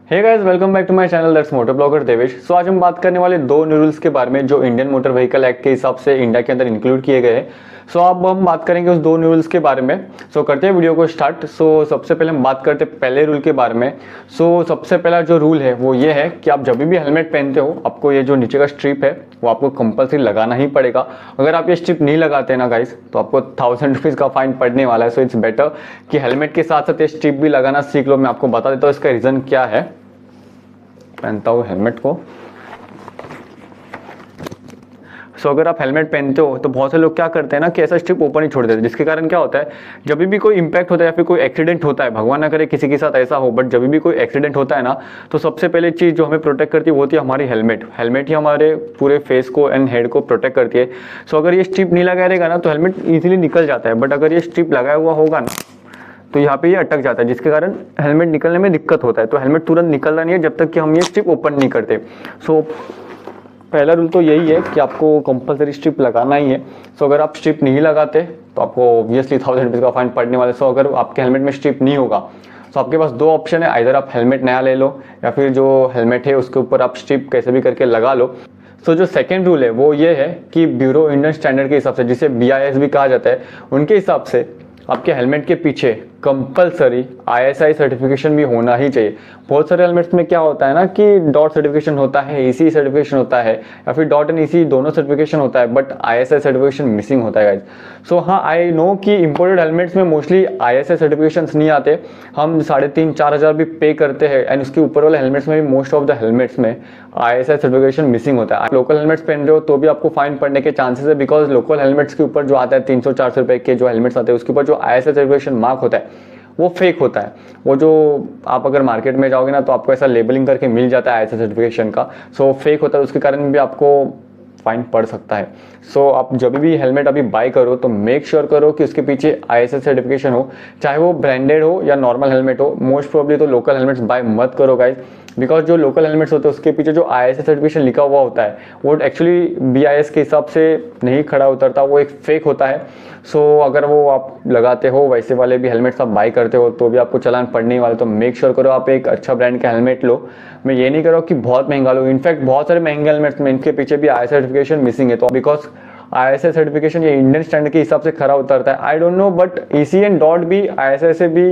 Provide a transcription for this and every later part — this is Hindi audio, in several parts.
Hey guys, welcome back to my channel that's motor blogger Devesh. So आज हम बात करने वाले दो न्यू रूल्स के बारे में जो इंडियन मोटर व्हीकल एक्ट के हिसाब से इंडिया के अंदर इंक्लूड किए गए हैं। सो अब हम बात करेंगे उस दो न्यू रूल्स के बारे में। सो करते हैं वीडियो को स्टार्ट। सो सबसे पहले हम बात करते हैं पहले रूल के बारे में। सो सबसे पहला जो रूल है वो ये है कि आप जब भी हेलमेट पहनते हो आपको ये जो नीचे का स्ट्रिप है वो आपको कंपल्सरी लगाना ही पड़ेगा। अगर आप ये स्ट्रिप नहीं लगाते ना गाइस तो आपको 1000 रुपीज़ का फाइन पड़ने वाला है। सो इट्स बेटर कि हेलमेट के साथ साथ ये स्ट्रिप भी लगाना सीख लो। मैं आपको बता देता हूँ इसका रीज़न क्या है। पहनता हूँ हेलमेट को। सो अगर आप हेलमेट पहनते हो तो बहुत से लोग क्या करते हैं ना कि ऐसा स्ट्रिप ओपन ही छोड़ देते हैं, जिसके कारण क्या होता है जब भी कोई इंपैक्ट होता है या फिर कोई एक्सीडेंट होता है, भगवान ना करे किसी के साथ ऐसा हो, बट जब भी कोई एक्सीडेंट होता है ना तो सबसे पहले चीज़ जो हमें प्रोटेक्ट करती है वो होती है हमारी हेलमेट ही हमारे पूरे फेस को एंड हेड को प्रोटेक्ट करती है। सो अगर ये स्ट्रिप नहीं लगाया रहेगा ना तो हेलमेट ईजिली निकल जाता है, बट अगर ये स्ट्रिप लगाया हुआ होगा ना तो यहाँ पे ये अटक जाता है, जिसके कारण हेलमेट निकलने में दिक्कत होता है। तो हेलमेट तुरंत निकलना नहीं है जब तक कि हम ये स्ट्रिप ओपन नहीं करते। सो पहला रूल तो यही है कि आपको कंपलसरी स्ट्रिप लगाना ही है। सो अगर आप स्ट्रिप नहीं लगाते तो आपको ऑब्वियसली 1000 रुपीज़ का फाइन पड़ने वाला है। सो अगर आपके हेलमेट में स्ट्रिप नहीं होगा तो आपके पास दो ऑप्शन है, इधर आप हेलमेट नया ले लो या फिर जो हेलमेट है उसके ऊपर आप स्ट्रिप कैसे भी करके लगा लो। सो जो सेकेंड रूल है वो ये है कि ब्यूरो इंडियन स्टैंडर्ड के हिसाब से, जिसे BIS भी कहा जाता है, उनके हिसाब से आपके हेलमेट के पीछे कंपलसरी ISI सर्टिफिकेशन भी होना ही चाहिए। बहुत सारे हेलमेट्स में क्या होता है ना कि डॉट सर्टिफिकेशन होता है, EC सर्टिफिकेशन होता है या फिर डॉट एंड EC दोनों सर्टिफिकेशन होता है, बट ISI सर्टिफिकेशन मिसिंग होता है गाइज। सो हाँ, आई नो कि इंपोर्टेड हेलमेट्स में मोस्टली ISI सर्टिफिकेशंस नहीं आते। हम 3,500-4 हज़ार भी पे करते हैं एंड उसके ऊपर वाले हेलमेट्स में भी मोस्ट ऑफ द हेलमेट्स में ISI सर्टिफिकेशन मिसिंग होता है। आप लोकल हेलमेट्स पहन रहे हो तो भी आपको फाइन पड़ने के चांसेस है, बिकॉज लोकल हेलमेट्स के ऊपर जो आता है 300-400 रुपए के जो हेलमेट्स आते हैं उसके ऊपर जो ISI सर्टिफिकेशन मार्क होता है वो फेक होता है। वो जो आप अगर मार्केट में जाओगे ना तो आपको ऐसा लेबलिंग करके मिल जाता है ISI सर्टिफिकेशन का, सो फेक होता है, उसके कारण भी आपको फाइन पड़ सकता है। सो आप जब भी हेलमेट अभी बाय करो तो मेक श्योर करो कि उसके पीछे ISI सर्टिफिकेशन हो, चाहे वो ब्रांडेड हो या नॉर्मल हेलमेट हो। मोस्ट प्रोबेबली तो लोकल हेलमेट्स बाय मत करो गाइज, बिकॉज जो लोकल हेलमेट्स होते हैं उसके पीछे जो ISI सर्टिफिकेशन लिखा हुआ होता है वो एक्चुअली BIS के हिसाब से नहीं खड़ा उतरता, वो एक फेक होता है। सो अगर वो आप लगाते हो वैसे वाले भी हेलमेट्स आप बाय करते हो तो भी आपको चालान पड़ने ही वाला, तो मेक श्योर करो आप एक अच्छा ब्रांड का हेलमेट लो। मैं ये नहीं कर रहा हूँ कि बहुत महंगा लो, इनफैक्ट बहुत सारे महंगे हेलमेट्स में इनके पीछे भी ISI सर्टिफिकेशन मिसिंग है। तो बिकॉज ISI सर्टिफिकेशन ये इंडियन स्टैंडर्ड के हिसाब से खरा उतरता है। I don't know, but EC and dot भी ISI से भी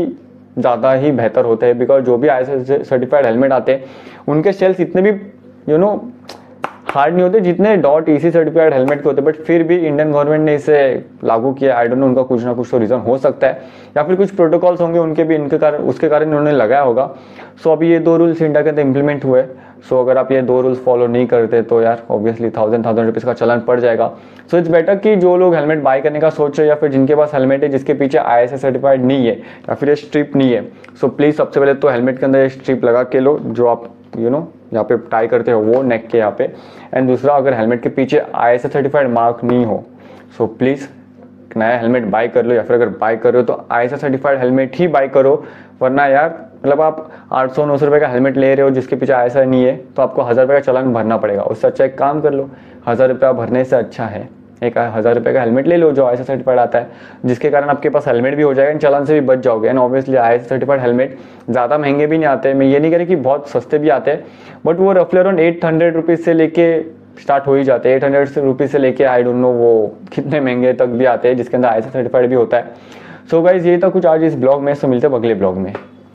ज़्यादा ही बेहतर होते हैं, बिकॉज जो भी ISI सर्टिफाइड हेलमेट आते हैं उनके सेल्स इतने भी हार्ड नहीं होते जितने डॉट EC सर्टिफाइड हेलमेट के होते, बट फिर भी इंडियन गवर्नमेंट ने इसे लागू किया। आई डोंट नो, उनका कुछ ना कुछ तो रीज़न हो सकता है या फिर कुछ प्रोटोकॉल्स होंगे उनके भी, इनके कारण उसके कारण उन्होंने लगाया होगा। सो अभी ये दो रूल्स इंडिया के अंदर इंप्लीमेंट हुए। सो अगर आप ये दो रूल्स फॉलो नहीं करते तो यार ऑब्वियसली 1000 रुपीज़ का चालान पड़ जाएगा। सो इट्स बेटर कि जो लोग हेलमेट बाय करने का सोच रहे हैं या फिर जिनके पास हेलमेट है जिसके पीछे ISI सर्टिफाइड नहीं है या फिर ये स्ट्रिप नहीं है, सो प्लीज़ सबसे पहले तो हेलमेट के अंदर ये स्ट्रिप लगा के लो जो आप यहाँ पे टाई करते हो वो नेक के यहाँ पे। एंड दूसरा, अगर हेलमेट के पीछे ISI सर्टिफाइड मार्क नहीं हो सो प्लीज़ नया हेलमेट बाय कर लो, या फिर अगर बाय कर रहे हो तो ISI सर्टिफाइड हेलमेट ही बाय करो। वरना यार मतलब आप 800-900 रुपये का हेलमेट ले रहे हो जिसके पीछे ISI नहीं है तो आपको 1000 रुपये का चालान भरना पड़ेगा। उससे अच्छा एक काम कर लो, 1000 रुपया भरने से अच्छा है एक 1000 रुपये का हेलमेट ले लो जो ISI सर्टिफाइड आता है, जिसके कारण आपके पास हेलमेट भी हो जाएगा एंड चालान से भी बच जाओगे। And obviously ISI certified helmet ज़्यादा महंगे भी नहीं आते, मैं ये नहीं कह रही कि बहुत सस्ते भी आते हैं, बट वो रफली अराउंड 800 रुपीज़ से लेके स्टार्ट हो ही जाते हैं। 800 रुपीज़ से लेके आई डोंट नो वो कितने महंगे तक भी आते हैं जिसके अंदर ISI सर्टिफाइड भी होता है। सो गाइज ये था कुछ आज इस ब्लॉग में। सो मिलते हैं अगले ब्लॉग में।